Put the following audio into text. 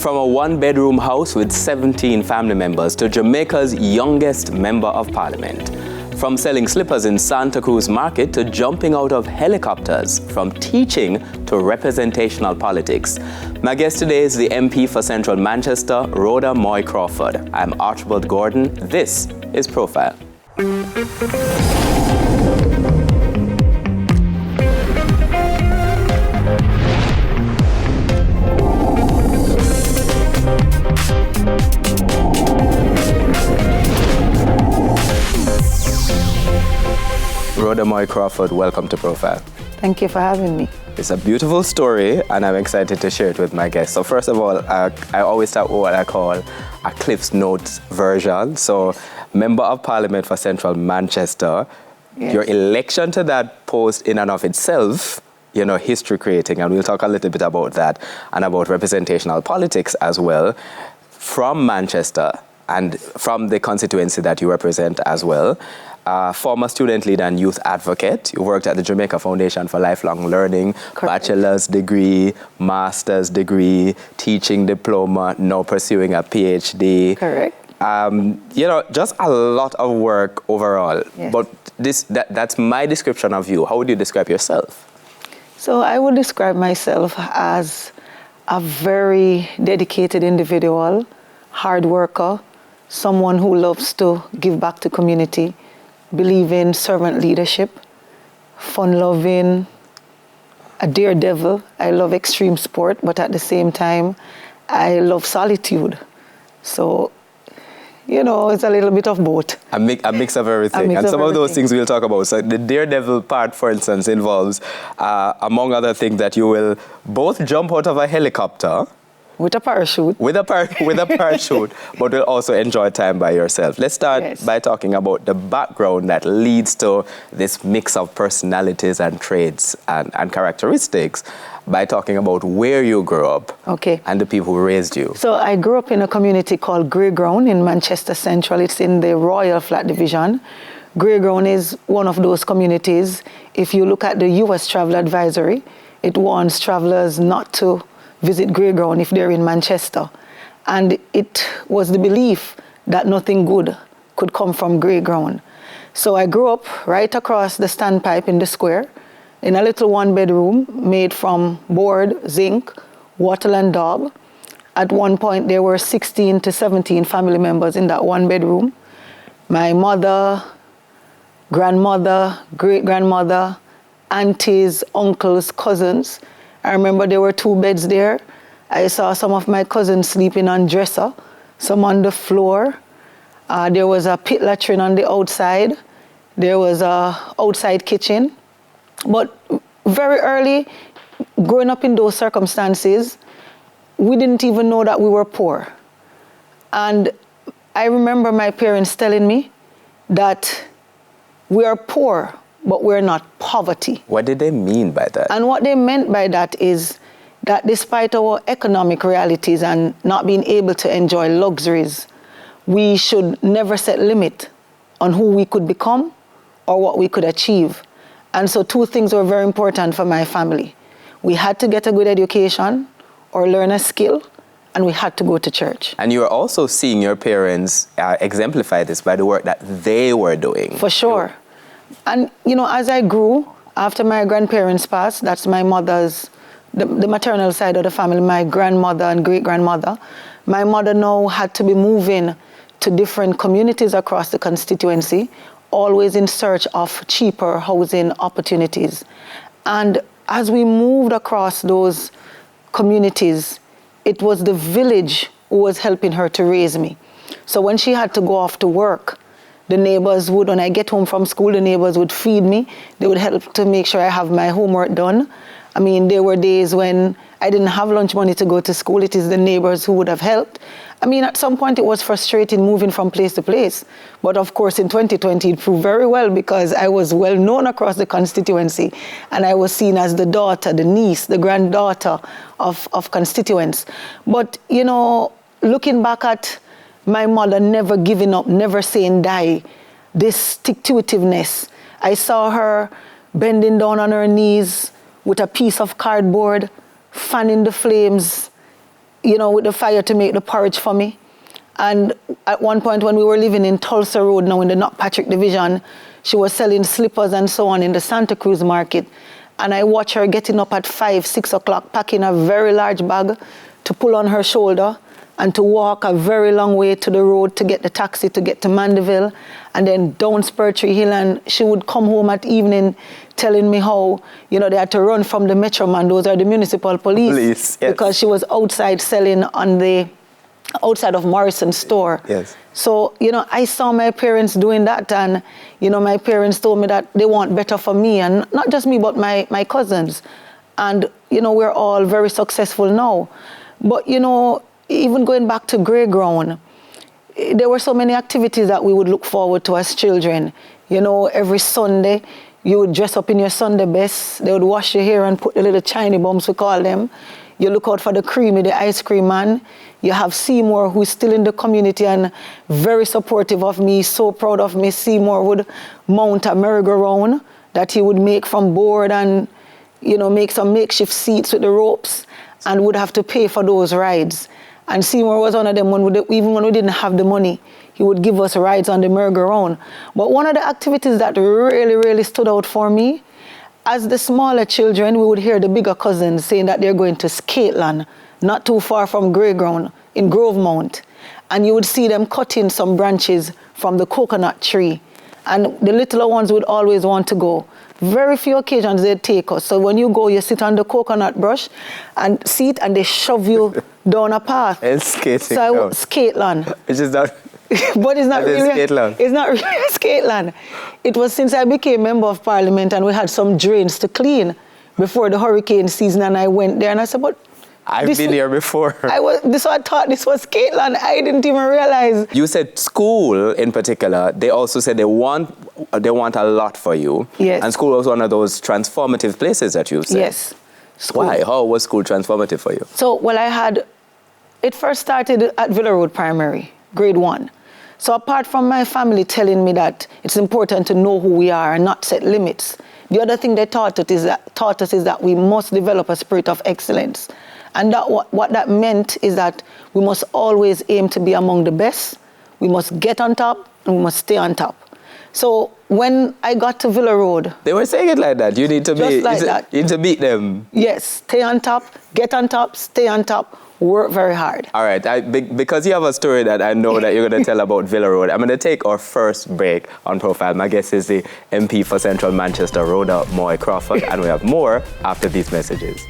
From a one-bedroom house with 17 family members to Jamaica's youngest member of parliament. From selling slippers in Santa Cruz Market to jumping out of helicopters. From teaching to representational politics. My guest today is the MP for Central Manchester, Rhoda Moy-Crawford. I'm Archibald Gordon. This is Profile. Rhoda Moy-Crawford, welcome to Profile. Thank you for having me. It's a beautiful story, and I'm excited to share it with my guests. So first of all, I always start with what I call a Cliff's Notes version. So, Member of Parliament for Central Manchester, yes. Your election to that post in and of itself, history creating, and we'll talk a little bit about that, and about representational politics as well, from Manchester, and from the constituency that you represent as well. Former student leader and youth advocate. You worked at the Jamaica Foundation for Lifelong Learning, correct. Bachelor's degree, master's degree, teaching diploma, now pursuing a PhD. Correct. Just a lot of work overall. Yes. But that's my description of you. How would you describe yourself? So I would describe myself as a very dedicated individual, hard worker, someone who loves to give back to community, believe in servant leadership, fun-loving, a daredevil. I love extreme sport, but at the same time, I love solitude. So, it's a little bit of both. A mix of everything. And some of those things we'll talk about. So the daredevil part, for instance, involves, among other things, that you will both jump out of a helicopter, with a parachute. With a parachute, but will also enjoy time by yourself. Let's start by talking about the background that leads to this mix of personalities and traits and characteristics, by talking about where you grew up, okay, and the people who raised you. So I grew up in a community called Greyground in Manchester Central. It's in the Royal Flat Division. Greyground is one of those communities. If you look at the US Travel Advisory, it warns travelers not to visit Greyground if they're in Manchester. And it was the belief that nothing good could come from Greyground. So I grew up right across the standpipe in the square, in a little one-bedroom made from board, zinc, wattle and daub. At one point, there were 16 to 17 family members in that one bedroom. My mother, grandmother, great-grandmother, aunties, uncles, cousins. I remember there were 2 beds there. I saw some of my cousins sleeping on dresser, some on the floor. There was a pit latrine on the outside. There was a outside kitchen. But very early, growing up in those circumstances, we didn't even know that we were poor. And I remember my parents telling me that we are poor, but we're not poverty. What did they mean by that? And what they meant by that is that despite our economic realities and not being able to enjoy luxuries, we should never set limit on who we could become or what we could achieve. And so 2 things were very important for my family. We had to get a good education or learn a skill, and we had to go to church. And you were also seeing your parents exemplify this by the work that they were doing. For sure. And, as I grew, after my grandparents passed, that's my mother's, the maternal side of the family, my grandmother and great-grandmother, my mother now had to be moving to different communities across the constituency, always in search of cheaper housing opportunities. And as we moved across those communities, it was the village who was helping her to raise me. So when she had to go off to work, the neighbors would, when I get home from school, the neighbors would feed me. They would help to make sure I have my homework done. I mean, there were days when I didn't have lunch money to go to school. It is the neighbors who would have helped. I mean, at some point it was frustrating moving from place to place. But of course, in 2020, it proved very well because I was well known across the constituency. And I was seen as the daughter, the niece, the granddaughter of constituents. But, looking back at my mother never giving up, never saying die, this stick-to-itiveness. I saw her bending down on her knees with a piece of cardboard, fanning the flames, with the fire to make the porridge for me. And at one point when we were living in Tulsa Road, now in the Knockpatrick division, she was selling slippers and so on in the Santa Cruz market. And I watched her getting up at 5, 6 o'clock, packing a very large bag to pull on her shoulder and to walk a very long way to the road to get the taxi to get to Mandeville and then down Spurtree Hill. And she would come home at evening telling me how, they had to run from the Metro Man. Those are the municipal police. Yes. Because she was outside selling on the outside of Morrison's store. Yes. So, I saw my parents doing that, and, my parents told me that they want better for me, and not just me, but my cousins. And, we're all very successful now. But, even going back to Grey Ground, there were so many activities that we would look forward to as children. Every Sunday, you would dress up in your Sunday best. They would wash your hair and put the little shiny bums, we call them. You look out for the Creamy, the ice cream man. You have Seymour, who's still in the community and very supportive of me, so proud of me. Seymour would mount a merry-go-round that he would make from board and, make some makeshift seats with the ropes and would have to pay for those rides. And Seymour was one of them, even when we didn't have the money, he would give us rides on the merry-go-round. But one of the activities that really, really stood out for me, as the smaller children, we would hear the bigger cousins saying that they're going to Skateland, not too far from Grey Ground, in Grovemount. And you would see them cutting some branches from the coconut tree. And the littler ones would always want to go. Very few occasions they'd take us. So when you go, you sit on the coconut brush and sit, and they shove you down a path. And skating. So Skateland. Which is not... But it's not really Skateland. It's not really Skateland. It was since I became member of parliament and we had some drains to clean before the hurricane season, and I went there and I said, but I've been here before. I thought this was Skateland. I didn't even realize. You said school in particular, they also said they want a lot for you. Yes. And school was one of those transformative places that you've said. Yes. School. Why? How was school transformative for you? So, it first started at Villa Road Primary, grade 1. So apart from my family telling me that it's important to know who we are and not set limits, the other thing they taught us is that we must develop a spirit of excellence. And that what that meant is that we must always aim to be among the best, we must get on top, and we must stay on top. So when I got to Villa Road... They were saying it like that. You need to you need to beat them. Yes, stay on top, get on top, stay on top, work very hard. All right, because you have a story that I know that you're going to tell about Villa Road, I'm going to take our first break on Profile. My guest is the MP for Central Manchester, Rhoda Moy-Crawford, and we have more after these messages.